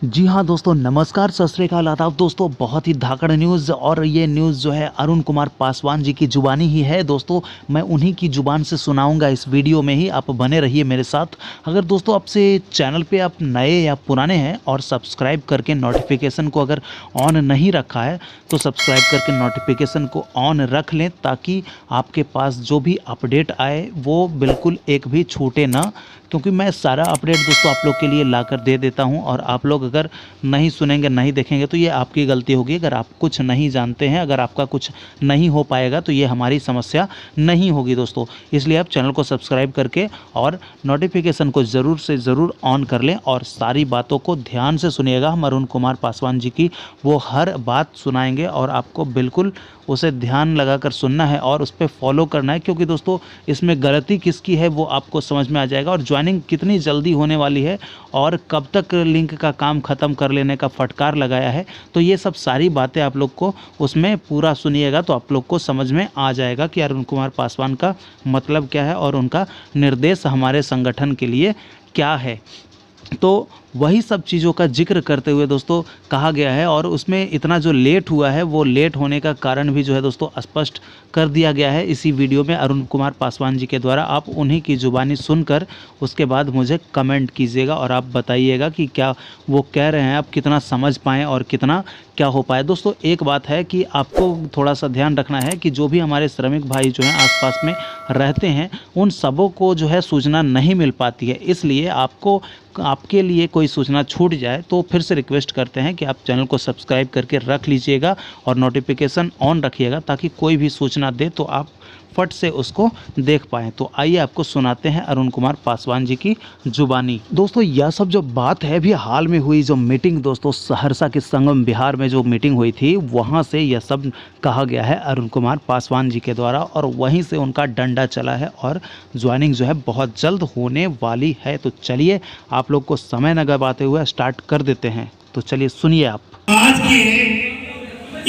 जी हाँ दोस्तों, नमस्कार, सत श्री अकाल, आदाब दोस्तों। बहुत ही धाकड़ न्यूज़, और ये न्यूज़ जो है अरुण कुमार पासवान जी की ज़ुबानी ही है दोस्तों। मैं उन्हीं की ज़ुबान से सुनाऊंगा इस वीडियो में ही, आप बने रहिए मेरे साथ। अगर दोस्तों आपसे चैनल पे आप नए या पुराने हैं और सब्सक्राइब करके नोटिफिकेशन को अगर ऑन नहीं रखा है तो सब्सक्राइब करके नोटिफिकेशन को ऑन रख लें, ताकि आपके पास जो भी अपडेट आए वो बिल्कुल एक भी छूटे ना। क्योंकि मैं सारा अपडेट दोस्तों आप लोग के लिए लाकर दे देता हूं, और आप लोग अगर नहीं सुनेंगे, नहीं देखेंगे तो ये आपकी गलती होगी। अगर आप कुछ नहीं जानते हैं, अगर आपका कुछ नहीं हो पाएगा तो ये हमारी समस्या नहीं होगी दोस्तों। इसलिए आप चैनल को सब्सक्राइब करके और नोटिफिकेशन को ज़रूर से ज़रूर ऑन कर लें, और सारी बातों को ध्यान से सुनिएगा। हम अरुण कुमार पासवान जी की वो हर बात सुनाएंगे, और आपको बिल्कुल उसे ध्यान लगाकर सुनना है और उस पर फॉलो करना है। क्योंकि दोस्तों इसमें गलती किसकी है वो आपको समझ में आ जाएगा, और ज्वाइनिंग कितनी जल्दी होने वाली है और कब तक लिंक का काम ख़त्म कर लेने का फटकार लगाया है। तो ये सब सारी बातें आप लोग को उसमें पूरा सुनिएगा तो आप लोग को समझ में आ जाएगा कि अरुण कुमार पासवान का मतलब क्या है और उनका निर्देश हमारे संगठन के लिए क्या है। तो वही सब चीज़ों का जिक्र करते हुए दोस्तों कहा गया है, और उसमें इतना जो लेट हुआ है वो लेट होने का कारण भी जो है दोस्तों स्पष्ट कर दिया गया है इसी वीडियो में अरुण कुमार पासवान जी के द्वारा। आप उन्हीं की ज़ुबानी सुनकर उसके बाद मुझे कमेंट कीजिएगा और आप बताइएगा कि क्या वो कह रहे हैं आप कितना समझ पाएँ और कितना क्या हो पाए। दोस्तों एक बात है कि आपको थोड़ा सा ध्यान रखना है कि जो भी हमारे श्रमिक भाई जो हैं आसपास में रहते हैं उन सबों को जो है सूचना नहीं मिल पाती है। इसलिए आपके लिए कोई सूचना छूट जाए तो फिर से रिक्वेस्ट करते हैं कि आप चैनल को सब्सक्राइब करके रख लीजिएगा और नोटिफिकेशन ऑन रखिएगा, ताकि कोई भी सूचना दे तो आप फट से उसको देख पाएँ। तो आइए आपको सुनाते हैं अरुण कुमार पासवान जी की ज़ुबानी। दोस्तों यह सब जो बात है, अभी हाल में हुई जो मीटिंग दोस्तों सहरसा के संगम बिहार में जो मीटिंग हुई थी, वहाँ से यह सब कहा गया है अरुण कुमार पासवान जी के द्वारा, और वहीं से उनका डंडा चला है और ज्वाइनिंग जो है बहुत जल्द होने वाली है। तो चलिए आप लोग को समय न गवाते हुए स्टार्ट कर देते हैं। तो चलिए सुनिए आप। आज के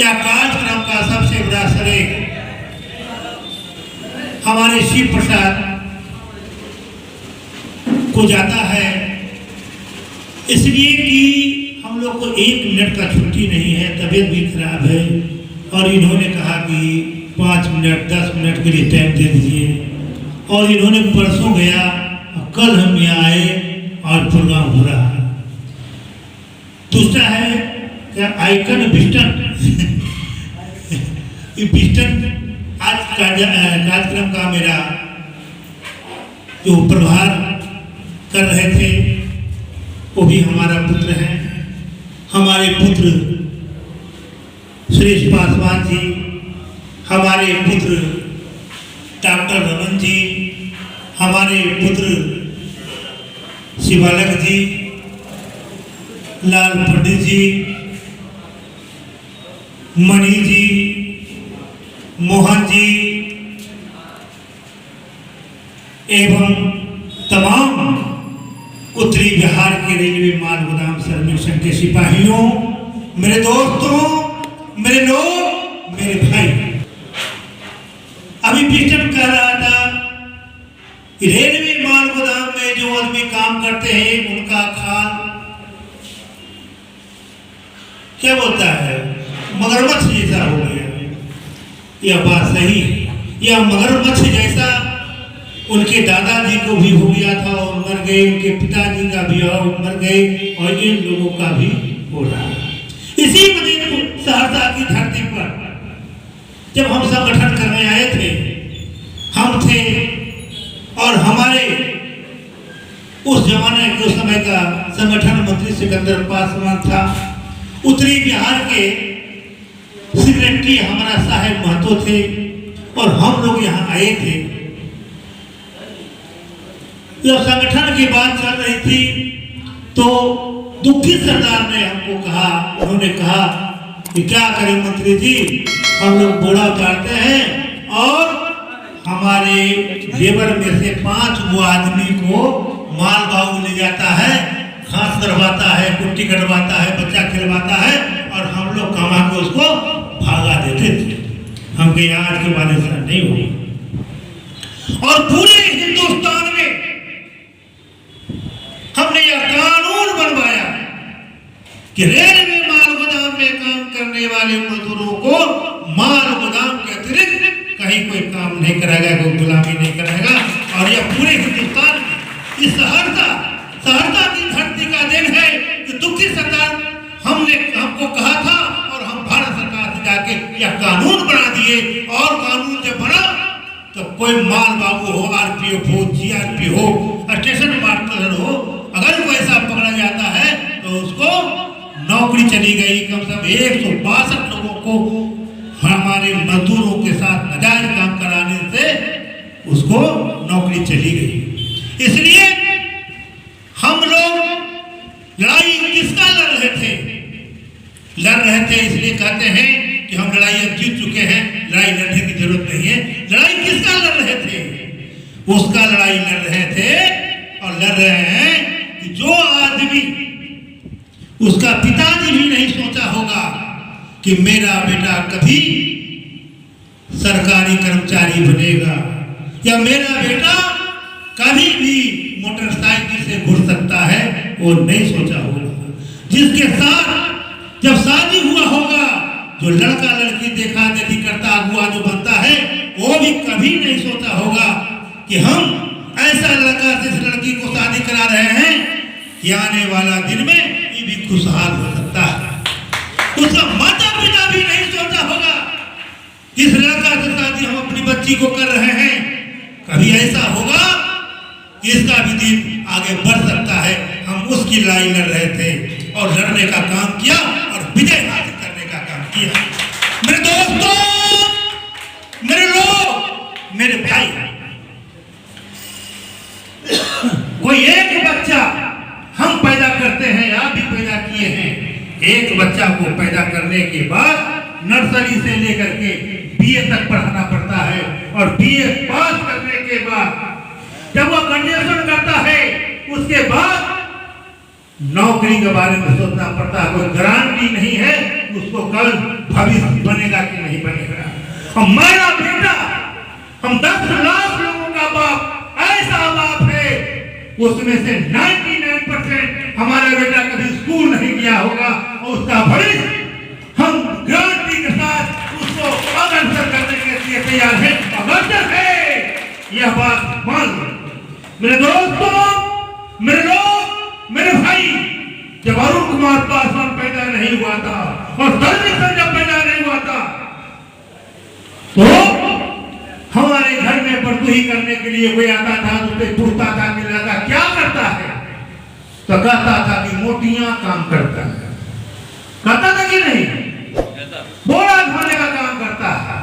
या कार्यक्रम का सबसे बड़ा श्रेय हमारे शिव प्रसाद को जाता है, इसलिए कि हम लोग को 1 मिनट का छुट्टी नहीं है, तबीयत भी खराब है, और इन्होंने कहा कि 5 मिनट 10 मिनट के लिए टाइम दे दीजिए। और इन्होंने परसों गया, कल हम यहाँ आए और प्रोग्राम हो रहा है। दूसरा है क्या आइकन बिस्टन आज कार्यक्रम का मेरा जो प्रभार कर रहे थे वो भी हमारा पुत्र है। हमारे पुत्र सुरेश पासवान जी, हमारे पुत्र डॉक्टर रमन जी, हमारे पुत्र शिवालक जी, लाल पंडित जी, मणि जी, मोहन जी एवं तमाम उत्तरी बिहार के रेलवे माल गोदाम श्रमिक संघ के सिपाहियों, मेरे दोस्तों, मेरे लोग, मेरे भाई। अभी पिस्टन कह रहा था कि रेलवे माल गोदाम में जो आदमी काम करते हैं उनका खाल क्या बोलता है, मगरमच्छ जैसा हो गया। यह बात सही है। यह मगरमच्छ जैसा उनके दादाजी को भी हो गया था और मर गए, उनके पिताजी का भी मर गए, और इन लोगों का भी हो रहा है। इसी मदीने सहरसा की धरती पर जब हम संगठन करने आए थे, हम थे और हमारे उस जमाने के समय का संगठन मंत्री सिकंदर पासवान था। उत्तरी बिहार के सेक्रेटरी हमारा साहेब महतो थे, और हम लोग यहाँ आए थे। जब संगठन की बात चल रही थी तो दुखी सरदार ने हमको कहा, उन्होंने कहा कि क्या करें मंत्री जी, हम लोग बोरा उतारते हैं और हमारे लेबर में से 5 वो आदमी को माल गाँव ले जाता है, घास करवाता है, कुट्टी कटवाता है, बच्चा खिलवाता है, और हम लोग कमा के उसको भागा देते थे। हम के आज के बाद ऐसा नहीं हुआ, और पूरे हिंदुस्तान में हमने यह कानून बनवाया कि रेलवे माल गोदाम में काम करने वाले मजदूरों को माल गोदाम के अतिरिक्त कहीं कोई काम नहीं कराएगा, कोई गुलामी नहीं कराएगा। और यह पूरे हिंदुस्तान में इस सहरसा की धरती का दिन है कि दुखी सरकार हमको कहा था और हम भारत सरकार से जाके यह कानून बना दिए। और कानून जब बना तो कोई माल बाबू हो, आरपीएफ हो, जीआरपी हो, स्टेशन मास्टर हो, अगर कोई ऐसा पकड़ा जाता है तो उसको नौकरी चली गई। कम से कम 162 लोगों को हमारे मजदूरों के साथ नाजायज काम कराने से उसको नौकरी चली गई। इसलिए हम लोग लड़ाई किसका लड़ रहे थे इसलिए कहते हैं कि हम लड़ाई अब जीत चुके हैं, लड़ाई लड़ने की जरूरत नहीं है। लड़ाई किसका लड़ रहे थे? उसका लड़ाई लड़ रहे थे और लड़ रहे हैं कि जो आदमी, उसका पिताजी भी नहीं सोचा होगा कि मेरा बेटा कभी सरकारी कर्मचारी बनेगा या मेरा बेटा कभी भी मोटरसाइकिल से घुस सकता है, वो नहीं सोचा होगा। जिसके साथ जब शादी हुआ होगा, जो लड़का लड़की देखा देखी करता अगुआ जो बनता है, वो भी कभी नहीं सोचा होगा कि हम ऐसा लड़का से इस लड़की को शादी करा रहे हैं कि आने वाला दिन में ये भी खुशहाल हो सकता है। उसका माता पिता भी नहीं सोचा होगा कि इस लड़का से शादी हम अपनी बच्ची को कर रहे हैं, कभी ऐसा होगा कि इसका भी दिन आगे बढ़ सकता है। हम उसकी लड़ाई लड़ रहे थे और लड़ने का काम किया और विजय हासिल करने का काम किया। मेरे दोस्तों, मेरे लोग, मेरे भाई, कोई एक बच्चा हम पैदा करते हैं, आप भी पैदा किए हैं। एक बच्चा को पैदा करने के बाद नर्सरी से लेकर के बीए तक पढ़ाना पड़ता है और बीए पास करने के बाद जब वो ग्रेजुएशन करता है, उसके बाद नौकरी के बारे में सोचना पड़ता है। कोई गारंटी नहीं है उसको कल भविष्य बनेगा कि नहीं बनेगा। हमारा बेटा, हम 10 लाख लोगों का बाप, ऐसा बाप है उसमें से 99% हमारा बेटा कभी स्कूल नहीं गया होगा और उसका भविष्य हम गारंटी के साथ उसको अग्रसर करने के लिए तैयार है, अग्रसर है। यह बात मान लो मेरे दोस्तों, मेरे लोग, मेरे भाई। जब अरुण कुमार पासवान पैदा नहीं हुआ था और धर्मेंद्र जब पैदा नहीं हुआ था तो हमारे घर में बरदुही करने के लिए कोई आता था तो उसे पूछता था कि लड़का क्या करता है, तो कहता था कि मोटियां काम करता है। कहता था कि नहीं? बोरा धोने का काम करता है।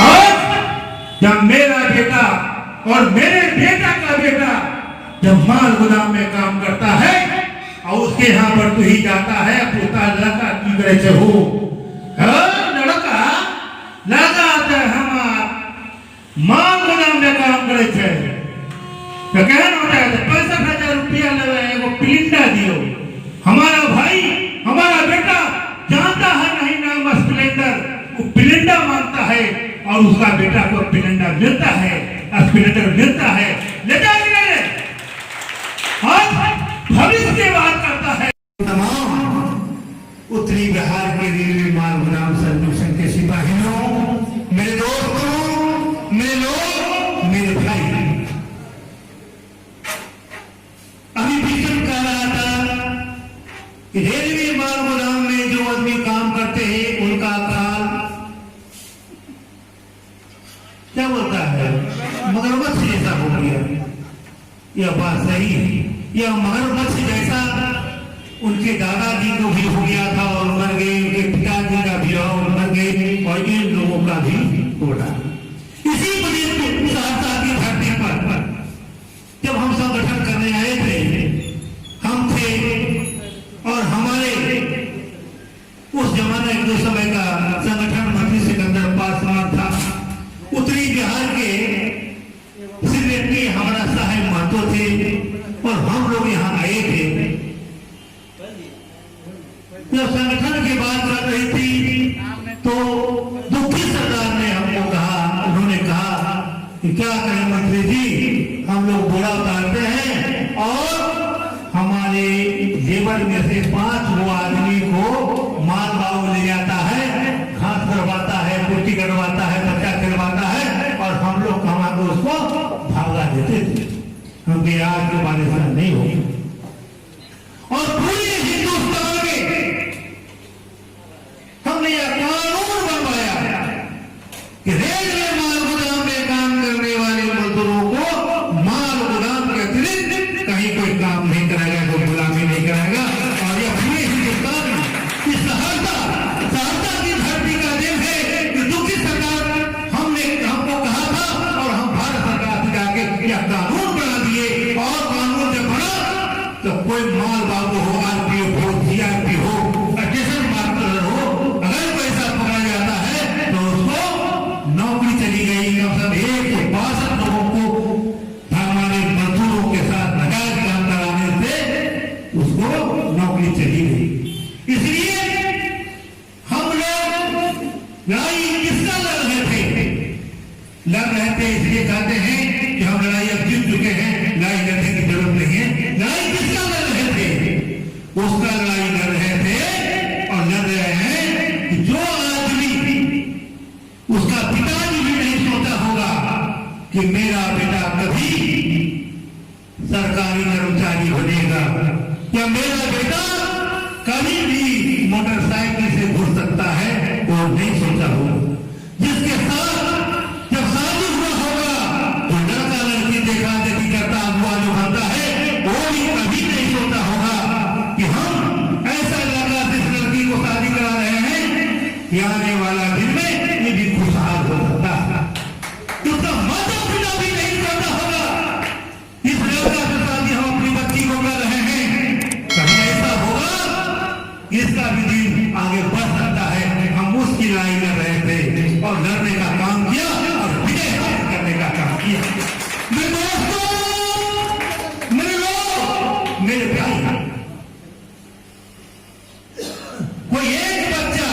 और जब मेरा बेटा और मेरे बेटा का बेटा जब माल गोदाम में काम करता है और उसके यहाँ पर तो ही जाता है, पूछता लड़का की करे से हो, लड़का आता है हमार माल गोदाम में काम करे थे तो कहना होता है 65,000 रुपया ले वो पिलिंडा दियो। हमारा भाई, हमारा बेटा जानता है नहीं नाम स्प्लेंडर, वो पिलिंडा मांगता है और उसका बेटा को पिलिंडा मिलता है, स्प्लेंडर मिलता है, लेता है भविष्य की बात करता है। तमाम उत्तरी बिहार के रेलवे माल गोदाम सर्विसन के सिपाहियों, मेरे दोस्तों, मेरे लोग, मेरे भाई, अभी भीषण कह रहा था कि रेलवे माल गोदाम में जो आदमी काम करते हैं उनका काल क्या बोलता है, मगरमच्छ जैसा हो गया। यह बात सही है। यह मगरमच्छ जैसा उनके दादाजी को भी हो गया था और मर गए, उनके पिताजी का भी और मर गए और इन लोगों का भी हो रहा। इसी वजह से सहरसा की धरती पर जब हम संगठन करने आए थे, हम थे और हमारे उस जमाने के समय का संगठन मंत्री सिकंदर पासवान था। उत्तरी बिहार के सेक्रेटरी हमारा साहेब महतो थे और हम लोग यहाँ आए थे। जब संगठन की बात कर रही थी तो दुखी सरकार ने हमको कहा, उन्होंने कहा कि क्या करें मंत्री जी, हम लोग बोरा उतारते हैं और हमारे लेबर में से 5 वो आदमी देते थे। क्योंकि आज के बाद ऐसा नहीं होगा। और पूरे हिंदुस्तान में हमने यह कानून बनवाया कि रेलवे माल गोदाम में काम करने वाले मजदूरों को माल गोदाम के अतिरिक्त कहीं कोई काम नहीं कराएगा, कोई गुलामी नहीं कराएगा। और यह पूरे हिंदुस्तान में इस सहरसा की धरती का दिन है कि दुखी सरकार हमको कहा था और हम भारत सरकार से जाके यह कानून बना दिए। और कानून जब बना तो कोई माल बाबू हो, आरपीएफ हो, सीआरपी हो, स्टेशन मास्टर हो, अगर पैसा पकड़ा जाता है तो उसको नौकरी चली गई। कम से कम 162 लोगों को हमारे मजदूरों के साथ नजायज काम कराने से उसको नौकरी चली गई। इसलिए हम लोग लड़ाई किसका लड़ रहे थे? लड़ रहे थे इसलिए कहते हैं कि हम लड़ाई अब जीत चुके हैं, लड़ाई लड़ने की जरूरत नहीं है। लड़ाई किसका लड़ रहे थे? उसका लड़ाई लड़ रहे थे और लड़ रहे हैं कि जो आदमी, उसका पिताजी भी नहीं सोचा होगा कि मेरा बेटा कभी सरकारी कर्मचारी बनेगा या मेरा बेटा कभी भी मोटरसाइकिल से घुस सकता है, वो नहीं सोचा होगा। जिसके साथ जब शादी हुआ होगा तो लड़का लड़की देखा देखी करता हुआ जो बनता है, वो भी कभी नहीं सोचा होगा कि हम ऐसा लड़का जिस लड़की को शादी करा रहे हैं कि आने वाला दिन में ये भी खुशहाल हो सकता है। उसका माता पिता भी नहीं सोचा होगा इस लड़का से शादी हम अपनी बच्ची को कर रहे हैं, कभी ऐसा होगा इसका भी दिन आगे बढ़ सकता है। हम उसकी लड़ाई लड़ रहे थे और लड़ने का काम किया और विजय हासिल करने का काम किया। मेरे दोस्तों, मेरे लोग, मेरे भाई, कोई एक बच्चा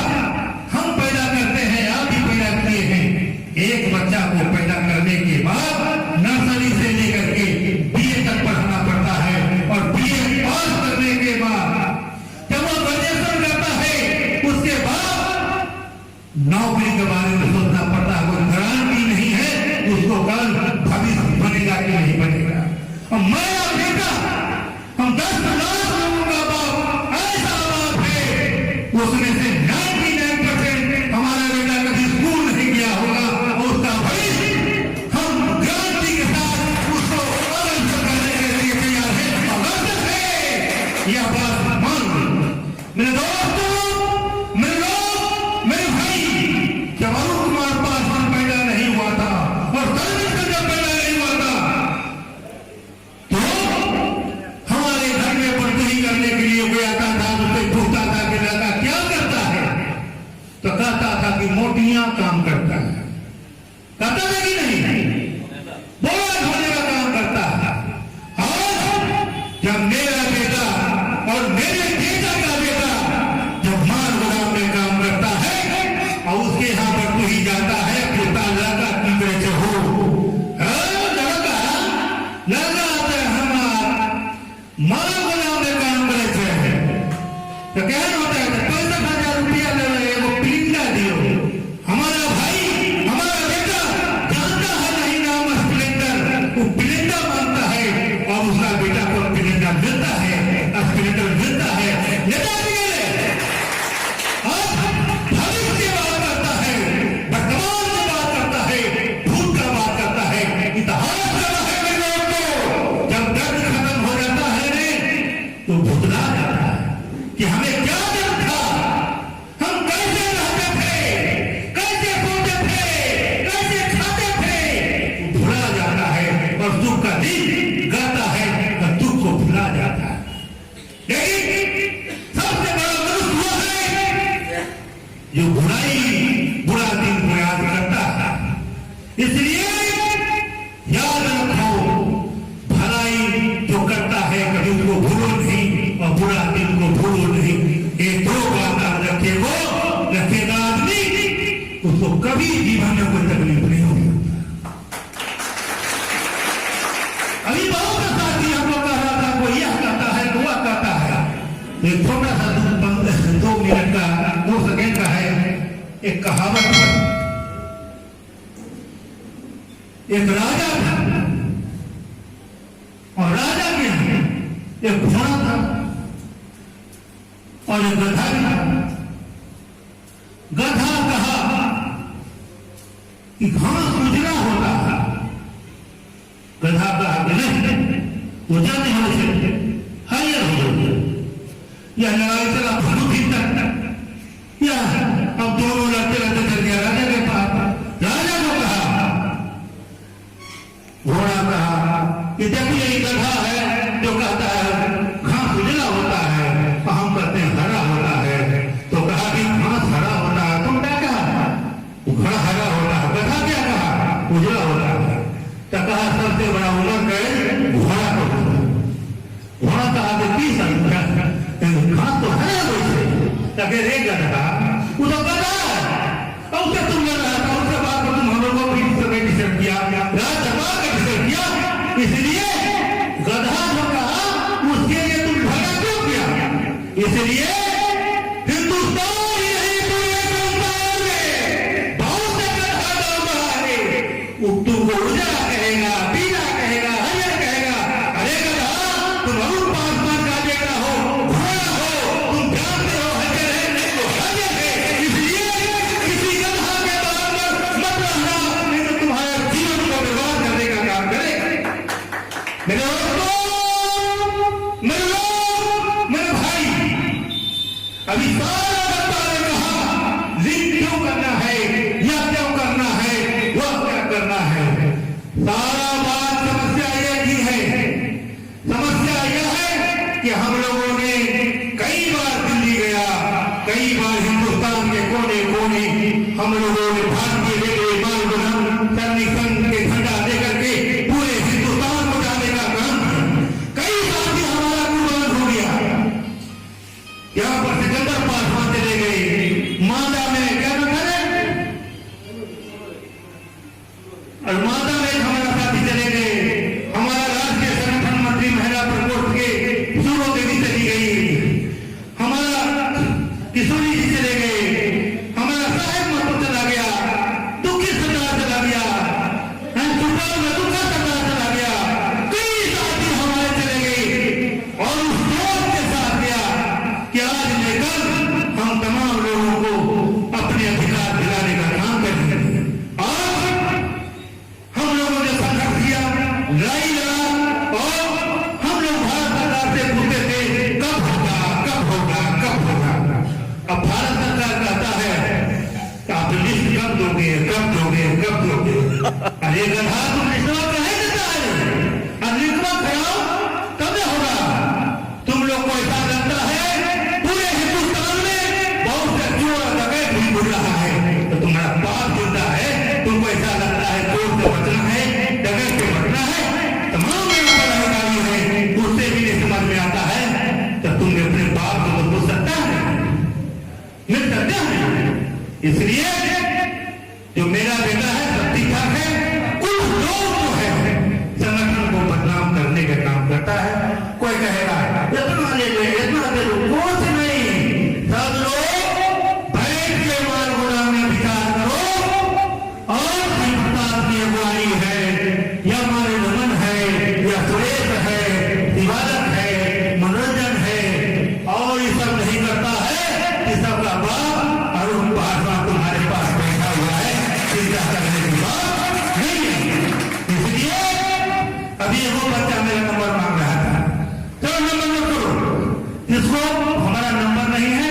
हम पैदा करते हैं, आप भी पैदा किए हैं। एक बच्चा को पैदा करने के बाद नर्सरी से लेकर के बीए तक पढ़ाना पड़ता है और बीए पास करने के बाद जब वो ग्रेजुएशन करता है उसके बाद नौकरी के बारे में सोचना पड़ता है। कोई गारंटी नहीं है उसको कल भविष्य बनेगा कि नहीं बनेगा। और मेरा बेटा, हम 10 लाख लोगों का बाप, ऐसा बाप है उसमें से 99% हमारा बेटा कभी स्कूल नहीं गया होगा और उसका भविष्य हम गारंटी के साथ उसको अलग करने के लिए तैयार है और लड़ते हैं। यह बात मान लो मेरे दोस्तों, मेरे लोग, मेरे भाई, जब अरुण कुमार पासवान पैदा नहीं हुआ था और धर्मेंद्र जब पैदा नहीं हुआ था तो हमारे घर में बढ़ोतरी करने के लिए कोई आता था, उससे पूछता था कि लड़का क्या करता है, तो कहता था कि मोटियां काम करता है। कहता था कि नहीं? बोला धोने का काम करता है। और जब मेरा बेटा और मेरे बेटा का बेटा जब माल गोदाम में काम करता है और उसके यहाँ पर तो ही जाता है, पिता लड़का की तरह से हो लड़का आता है हमारा माल गोदाम में काम करे थे तो क्या होता है? 65,000 रुपया ले रहे हैं, वो पिलिंदा दियो। हमारा भाई, हमारा बेटा जानता है नहीं नाम स्प्लेंडर, वो पिलिंदा मानता है और उसका बेटा को पिलिंदा मिलता है, स्प्लेंडर मिलता है। नेताजी भविष्य की बात करता है, वर्तमान की बात करता है, भूत का बात करता है, इतिहास करता है। मेरे लोगों को जब दर्द खत्म हो जाता है तो भुतला जाता है कि हमें क्या दर्द था, हम कैसे रहते थे, कैसे सोते थे, कैसे खाते थे, भुला जाता है और दुख का दिन गाता है और दुख को भुला जाता है। लेकिन सबसे बड़ा मनुष्य हुआ है जो बुरा दिन को याद करता है। इसलिए याद रखो, भलाई जो करता है कभी उसको भूलो नहीं और बुरा दिन को भूलो नहीं। ये 2 बात रखेगा आदमी, उसको कभी जीवन में कोई तकलीफ नहीं होगी। अभी बहुत साथी हमको कह रहा था, कोई यह कहता है, वो कहता है। एक छोटा सा 2 मिनट का 2 सेकेंड का है एक कहावत है। एक राजा था एक घोड़ा था और एक गधा भी था। गधा कहा कि घास उजला होता है। गधा कहा कि नहीं, उजला नहीं होना चाहिए, हरियर हो जाए। यह लड़ाई चला बहुत दिन तक। यह अब दोनों लड़ते लड़ते चल गया राजा के पास। राजा को कहा, घोड़ा कहा कि देखिए ये गधा है जो कहता है घास उजला होता है, हम कहते हैं हरा होता है। तो कहा कि घास हरा होता है, तुम क्या कहा? घोड़ा हरा होता है। गधा क्या कहा? उजला होता है। तो कहा सबसे बड़ा उमर गए घोड़ा को। घोड़ा कहा कि की संख्या घास तो है वैसे। तके रे गधा, वो तो गधा है और उसे तुम लड़ रहा था, उसके बाद तुम हम लोगों को डिस्टर्ब किया, राजसभा का डिस्टर्ब किया। इसलिए गधा जो कहा उसके लिए तुम झगड़ा क्यों किया? इसलिए हिंदुस्तान यही पूरे संसार में बहुत से गधा गाँव है। तुमको उजला कहेगा, पीला कहेगा, हरियर कहेगा। अरे गधा, तुम अरुण पासवान का बेटा हो, घोड़ा हो, तुम जानते हो हरियर है नहीं तो हरियर है। इसलिए किसी गधा के बराबर मत रहना, नहीं तो तुम्हारे जीवन को बर्बाद करने का काम करेगा। मेरे मेरे भाई, अभी सारा बच्चा ने कहा जिद क्यों करना है या क्यों करना है, वह क्या करना है। सारा बात समस्या यह ही है। समस्या यह है कि हम लोगों ने कई बार दिल्ली गया, कई बार हिंदुस्तान के कोने कोने हम लोगों ने भारतीय रेलवे माल बना सैनिक संघ के झंडा लेकर के पूरे हिंदुस्तान को जाने का काम किया। कई बार भी हमारा कुर्बान हो गया। यहाँ पर सिकंदर पासवान चले गए, मादा में क्या नाम है, और मादा में हमारा साथी चले गए। हमारा राष्ट्रीय संगठन मंत्री महिला प्रकोष्ठ के सूरो देवी चली गई। हमारा किशोरी जी चले गए। हमारा साहेब महतो चला गया, दुखी सरदार चला गया, सुल्तान मधुका सरदार चला गया। कई साथी हमारे चले गए और उस सोच के साथ गया कि आज लेकर हम तमाम लोगों को अपने अधिकार दिलाने का काम करेंगे। आज हम लोगों ने संघर्ष किया, लड़ाई लड़ा और हम लोग भारत सरकार से पूछते थे कब होगा, कब होगा, कब होगा। अब भारत सरकार कहता है कि आप लिस्ट कब दोगे, कब दोगे, कब दोगे। अरे गधा, तुम लिस्टवा कहे देता है, और लिस्टवा कराओ तब होगा। तुम लोग को ऐसा लगता है पूरे हिंदुस्तान में बहुत से चोर और डकैत भी घूम रहा है, तो तुम्हारा पाप गिरता है। तुमको ऐसा लगता है चोर से बचना है, डकैत से बचना है, तमाम अधिकारी है, उससे भी नहीं समझ में आता है। तो तुमने अपने बाप को बोल सकता है, मिल सकता है। इसलिए जो मेरा बेटा है सब ठीक ठाक है। कुछ लोग जो है संगठन को बदनाम करने का काम करता है। कोई कहेगा इतना ले लो, इतना दे लो, कुछ नहीं। सब लोग बैठ के माल गोदाम में विचार करो और प्रताप की अगुवाई है या हमारे रमन है या सुरेश है, दिवालक है, मनोरंजन है और ये सब नहीं करता है। इस सब का बाप अरुण पासवान तुम्हारे पास बैठा हुआ है, चिंता करने की बात नहीं है। इसलिए अभी वो बच्चा मेरा नंबर मांग रहा था, चलो नंबर नोट करो। जिसको हमारा नंबर नहीं है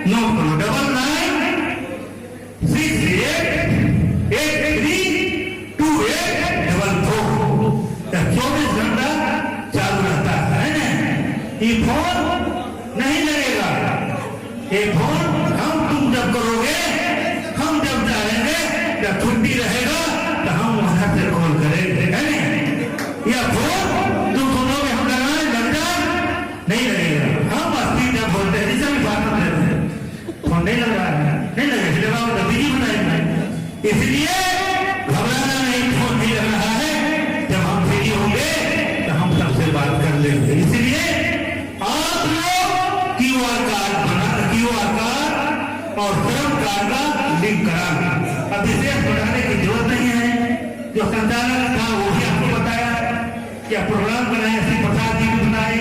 नोट करो, 9963832844। 24 घंटा चालू रहता है ना। ये फोन नहीं लगेगा, ये फोन हम तुम जब करोगे, हम जब चाहेंगे, जब छुट्टी रहेगा तो हम वहां से कॉल करेंगे, है ना। या फोन तुम सुनोगे हम लगाए लग जाए, नहीं लगेगा। हम अस्ती जब बोलते हैं जिससे भी बात करते हैं, फोन नहीं लग रहा है, नहीं लगेगा, इसलिए बात बिजी बनाएंगे। इसलिए घबराना नहीं, फोन नहीं लग रहा है। जब हम फ्री होंगे तो हम सबसे बात कर लेंगे। इसलिए आप लोग क्यूआर कार्ड और श्रम कार्ड का लिंक करा। अब विशेष बढ़ाने की जरूरत नहीं है। जो संचालक था वो भी आपको बताया, क्या प्रोग्राम बनाए, श्री प्रसाद जी भी बताए,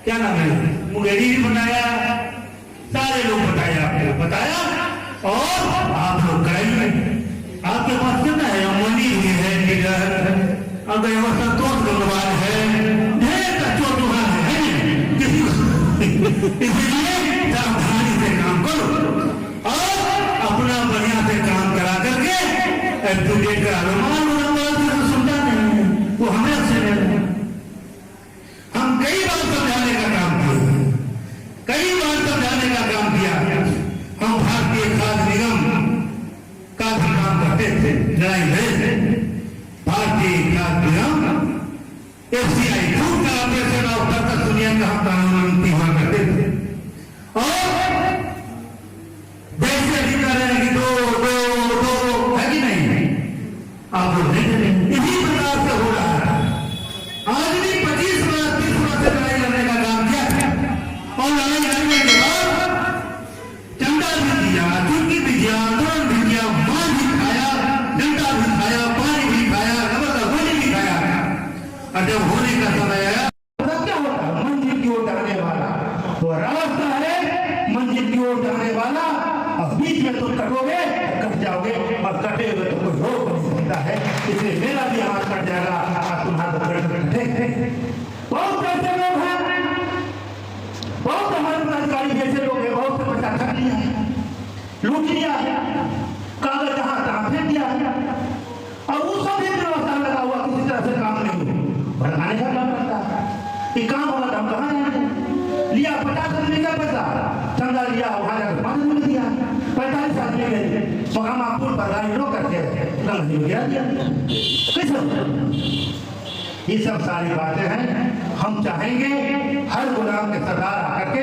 क्या नाम है, मुंगेरी भी बनाया, सारे लोग बताया, आपको बताया और आप लोग कराइए। आपके पास कितना है, अमोनी भी है, अगर संतोष गंगवार है, ढेर का चौचुहा है, इसलिए सावधानी से काम करो और अपना बढ़िया से काम करा करके एप्लीकेट करा लो। सुनता नहीं, वो हमें से हम कई बार समझाने का काम किया, कई बार समझाने का काम किया। हम भारतीय खाद्य निगम का भी काम करते थे, लड़ाई लड़े थे। भारतीय खाद्य निगम FCI food corporation of Bharat दुनिया का हम कानून हुआ करते थे और जैसे अधिकार है कि दो है कि नहीं, आप लोग नहीं करेंगे। इसी प्रकार से हो रहा है। आज भी 25 वर्ष 30 वर्ष से लड़ाई लड़ने का काम किया और लड़ाई लड़ने के बाद चंदा भी दिया, चुटकी भी दिया, आंदोलन भी किया, मार भी खाया, डंडा भी खाया, पानी भी खाया, रबर गोली भी खाया। और जब होने का समय आया तो क्या होता है, मंजिल की ओर जाने वाला तो रास्ता है, मंजिल की ओर जाने वाला। अब बीच में तुम कटोगे, कट जाओगे और कटे हुए तो कोई रोक नहीं सकता है। इसलिए मेरा भी हाथ कट जाएगा और तुम्हारा कटे। बहुत ऐसे लोग हैं, बहुत हमारे अधिकारी जैसे लोग हैं, बहुत से पैसा ठग लिया, लूट लिया, कागज जहां तहां फेंक दिया और उस सब व्यवस्था लगा हुआ, किसी तरह से काम नहीं बढ़ाने का काम करता है। ये काम होगा तो हम कहाँ जाएंगे? लिया 50 आदमी का पैसा, चंदा लिया, वहां जाकर 5 आदमी दिया, 45 आदमी गए, मकाम आपको बर्दाश्त लो करके गंदगी में गिरा दिया। ये सब सारी बातें हैं। हम चाहेंगे हर गुलाम के सरदार आकर के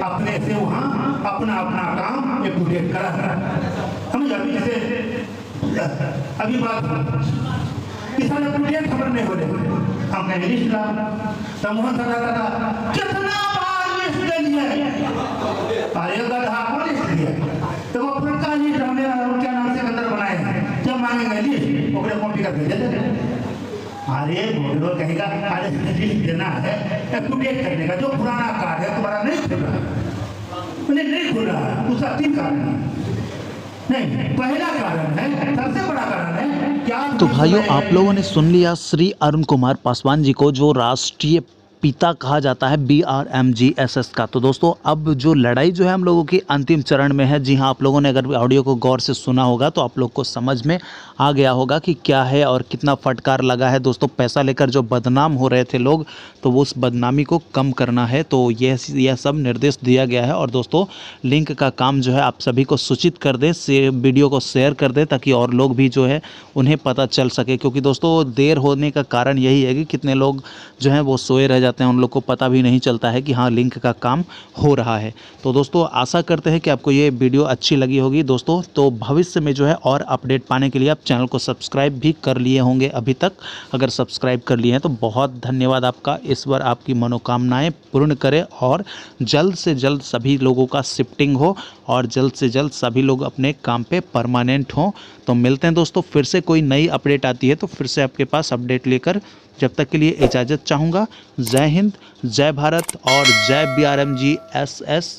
अपने से वहां अपना अपना काम एप्लीकेट करा। हम अभी बात किसान एप्लीकेट खबर नहीं हो रही, हम कहेंगे लिस्ट ला, तो मोहन सरदार कितना बार लिस्ट दे दिया, अरे गधा कौन लिस्ट दिया, तो वो अपना का लिस्ट हमने उनके नाम से अंदर बनाए हैं, जब मांगेंगे लिस्ट ओकरे कॉपी कर भेज देते। अरे बोलो कहेगा अरे लिस्ट देना है एप्लीकेट करने का, जो पुराना कार्ड है तुम्हारा नहीं खुल रहा, नहीं खुल रहा, उसका 3 कारण नहीं, पहला कारण है, सबसे बड़ा कारण है क्या। तो भाइयों, आप लोगों ने सुन लिया श्री अरुण कुमार पासवान जी को, जो राष्ट्रीय पिता कहा जाता है BRMGSS का। तो दोस्तों, अब जो लड़ाई जो है हम लोगों की अंतिम चरण में है। जी हाँ, आप लोगों ने अगर ऑडियो को गौर से सुना होगा तो आप लोग को समझ में आ गया होगा कि क्या है और कितना फटकार लगा है। दोस्तों, पैसा लेकर जो बदनाम हो रहे थे लोग, तो वो उस बदनामी को कम करना है, तो यह सब निर्देश दिया गया है। और दोस्तों, लिंक का काम जो है आप सभी को सूचित कर दें, वीडियो को शेयर कर दें, ताकि और लोग भी जो है उन्हें पता चल सके। क्योंकि दोस्तों, देर होने का कारण यही है कि कितने लोग जो हैं वो सोए रह जाते हैं, उन लोग को पता भी नहीं चलता है कि हाँ, लिंक का काम हो रहा है। तो दोस्तों, आशा करते हैं कि आपको ये वीडियो अच्छी लगी होगी। दोस्तों, तो भविष्य में जो है और अपडेट पाने के लिए आप चैनल को सब्सक्राइब भी कर लिए होंगे अभी तक। अगर सब्सक्राइब कर लिए हैं तो बहुत धन्यवाद आपका। ईश्वर आपकी मनोकामनाएं पूर्ण करे और जल्द से जल्द सभी लोगों का शिफ्टिंग हो और जल्द से जल्द सभी लोग अपने काम पे परमानेंट हों। तो मिलते हैं दोस्तों, फिर से कोई नई अपडेट आती है तो फिर से आपके पास अपडेट लेकर, जब तक के लिए इजाज़त चाहूँगा। जय हिंद, जय भारत और जय BRMGSS।